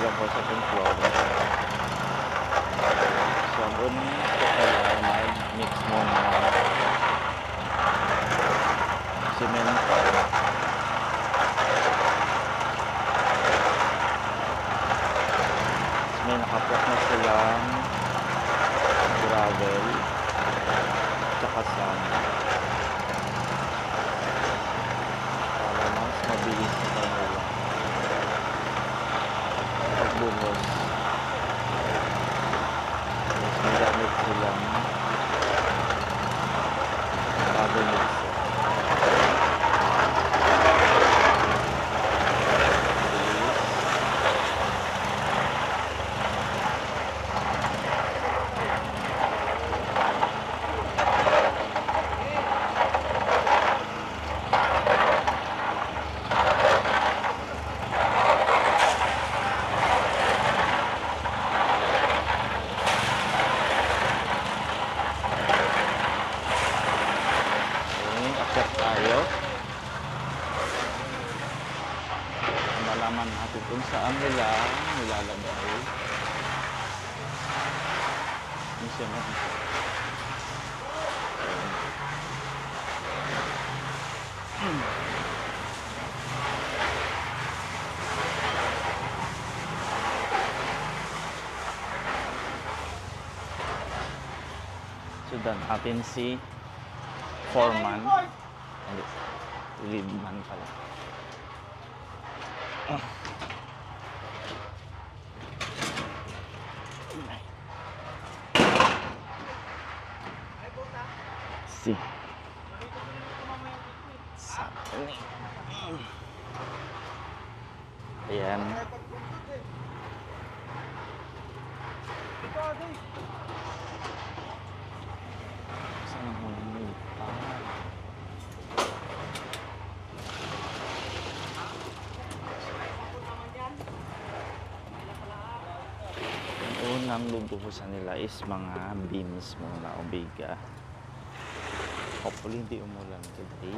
sila po sa floor. So, doon po kayo mag-mix muna ng simento. May nakapot na silang gravel tsaka sand para mas mabilis na kanila pagbuhos. Mas magamit silang gravel mixer. Malaman natin kung saan nila nilalagay yung semento. Sudan natin si foreman, hindi, lead man pala. Si Saturday. Ayan. Saan ang huling unang lubuhusan nila is mga beans muna o biga. Hopefully hindi umulan today.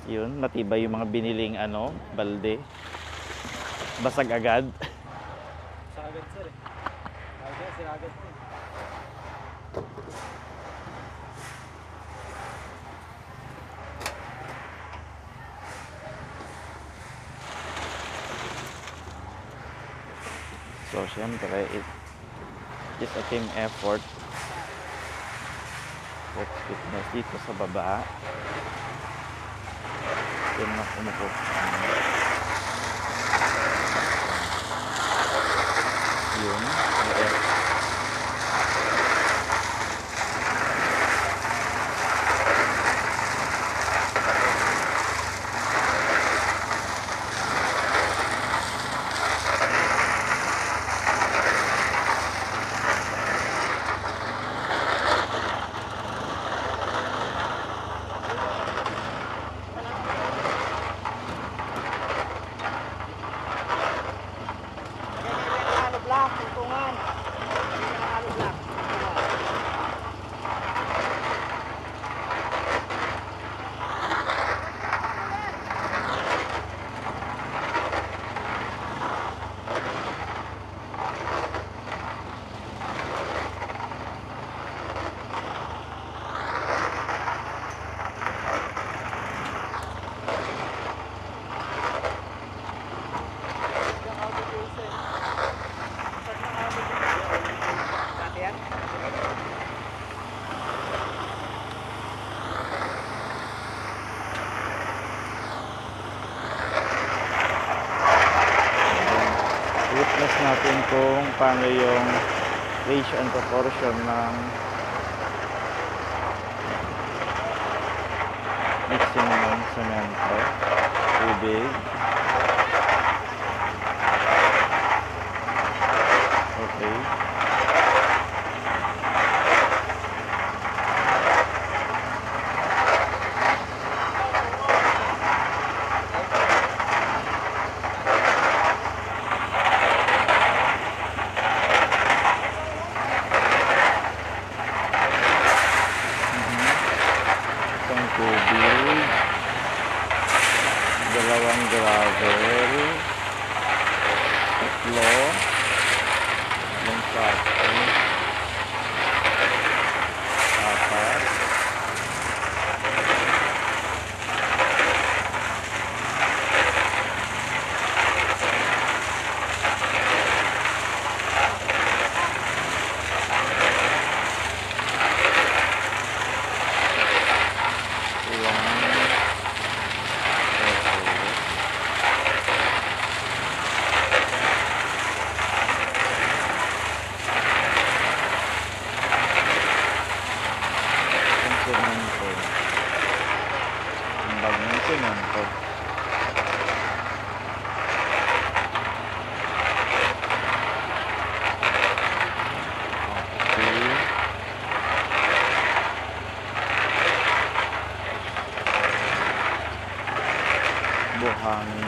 Yun, matibay yung mga biniling balde. Basag agad. Sagad sir eh. Sagad sir. So, syempre, it's a team effort. Let's fitness dito sa baba. Yun na kumukot. Yun. Witness natin kung paano yung ratio and proportion ng mixing ng semento, tubig. Okay. tubig, dalawang gravel, tatlo, yung sako, apat, semento. Ang bag ng semento. Okay. Buhangin.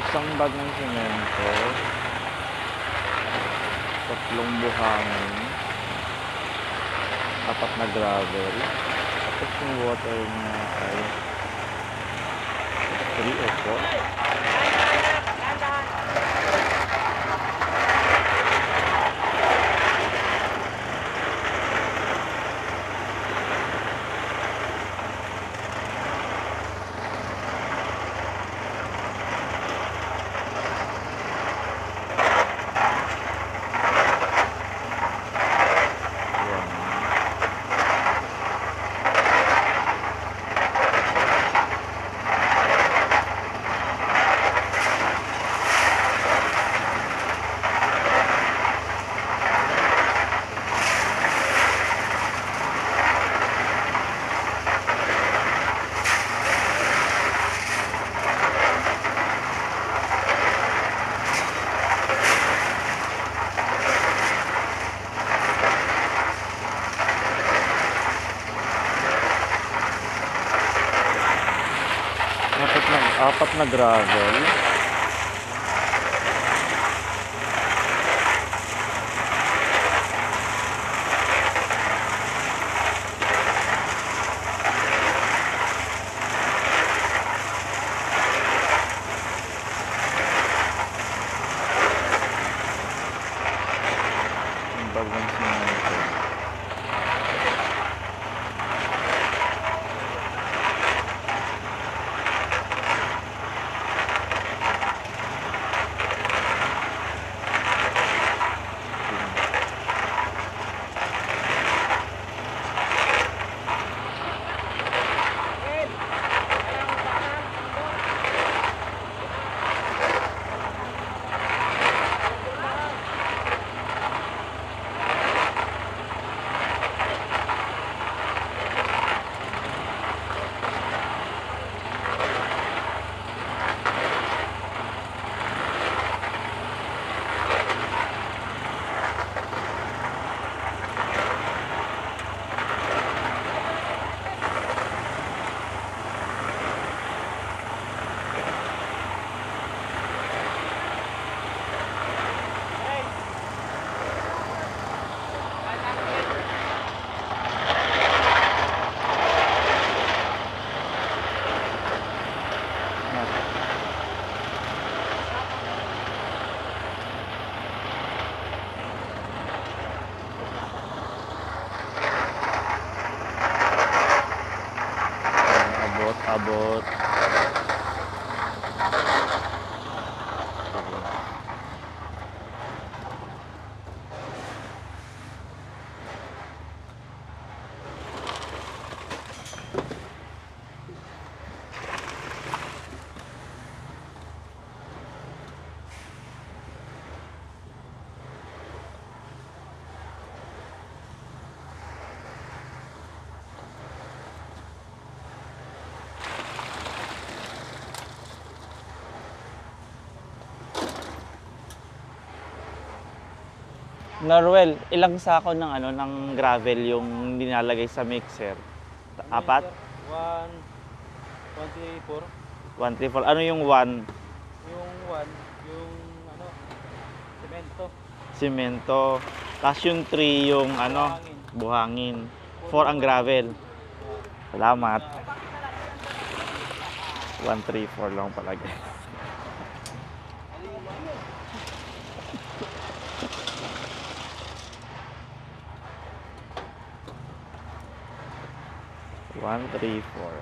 Isang bag ng semento, tatlong buhangin, apat na gravel, tapos yung water niya ay 3 o 4. Apat na gravel, yung bag ng semento. Abot. Norwell, ilang sako ng ano ng gravel yung nilalagay sa mixer? Apat? 1, 1, 134. 2, 3, 4. Ano yung 1? Yung 1, yung ano, semento. Simento. Tapos yung 3 yung ano, buhangin. 4 ang gravel. Salamat. 134 lang pala guys. One, three, four.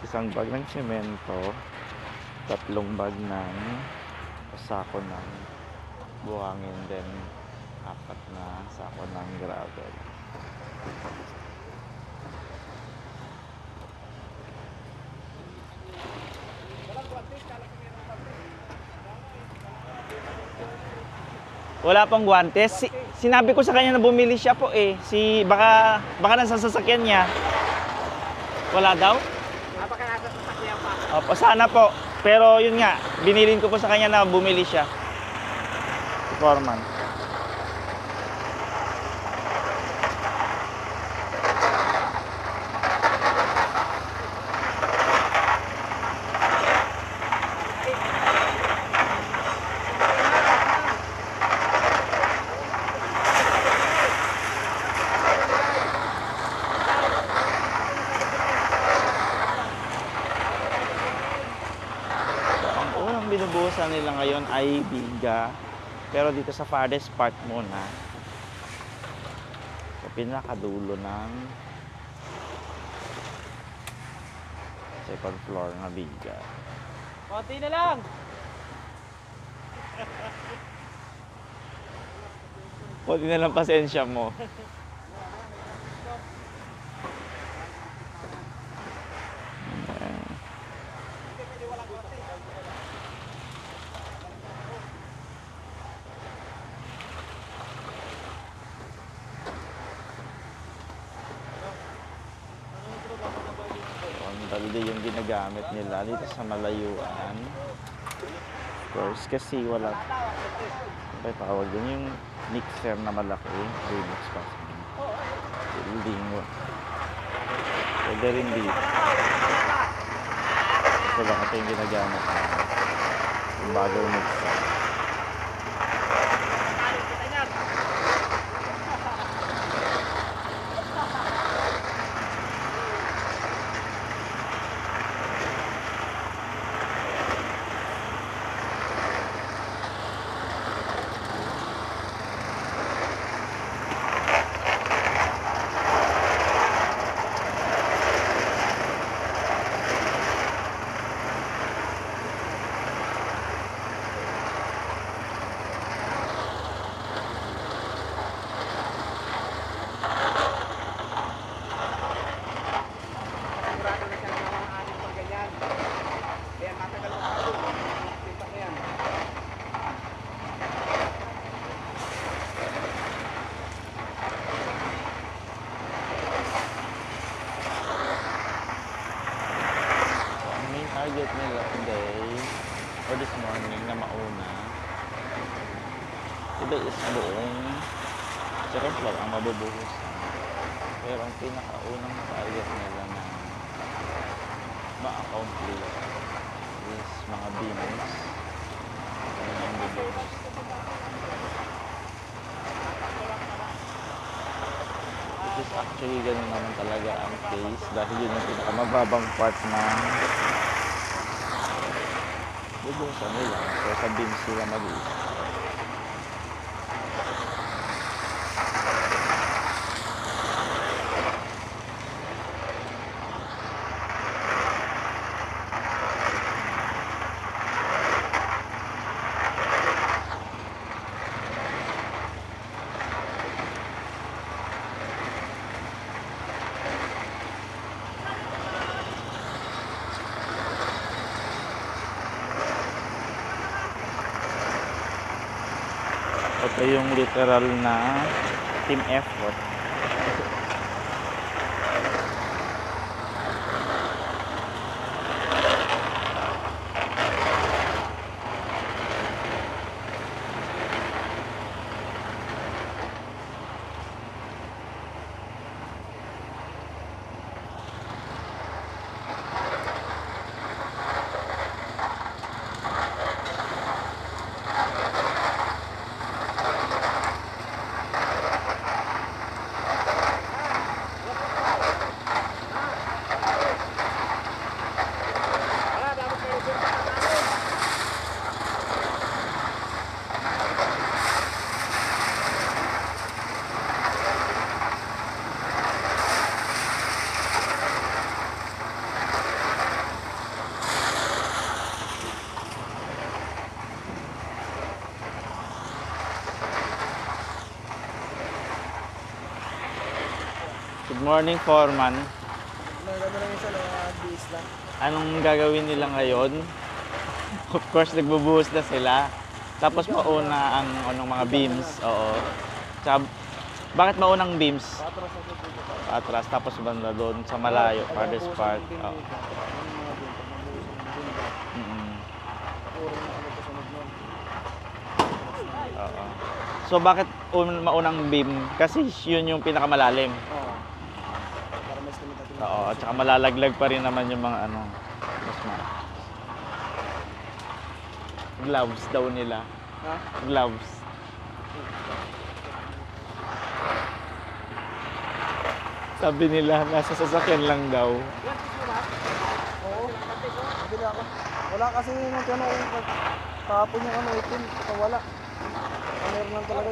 Isang bag ng semento, 3 bag ng sako ng buhangin, then 4 na sako ng gravel. Wala pang guantes. Sinabi ko sa kanya na bumili siya po eh. Baka nasa sasakyan niya. Wala daw? Baka nasa sasakyan pa. Opo, sana po. Pero yun nga, binilin ko po sa kanya na bumili siya. Si Foreman. Ang unang binubuhusan nila ngayon ay biga. Pero dito sa farthest part muna. Sa pinakadulo ng second floor na biga. Konti na lang. Pwede na lang pasensya mo. Ang balde yung ginagamit nila dito sa malayuan. Of course, kasi wala. Ano tawag din yung mixer na malaki. Remix pa. Building. Pwede rin dito. Ito lang ito yung ginagamit na. Yung bagong mixer. Target nila today or this morning na mauna, today is buong second floor ang mabubuhusan, pero ang pinakaunang target nila na ma-accomplish is mga beams. Ayun ang bubuhos. It is actually ganun naman talaga ang case dahil yun yung pinakamababang part ng bubuhusan nila. So sa beams sila mag-iisa. Ito yung literal na team effort. Good morning, Foreman. Nagano lang isa lang, bis lang. Anong gagawin nila ngayon? Of course, nagbubuhos na sila. Tapos mauna ang anong mga beams. Oo. Tsaka, bakit maunang beams? Patras sa dito. Atras, tapos banda doon sa malayo, farthest part. Oo. Mm-mm. Oo. So bakit maunang beam? Kasi yun yung pinakamalalim. Oo. Para mas limitatin. Oo, at saka malalaglag pa rin naman yung mga ano. Mas gloves daw nila. Ha? Gloves. Sabi nila, nasa sasakyan lang daw. Oo. Bili ako. Wala kasi yung ano, kahapon yung ano, itim. Wala. Meron lang talaga.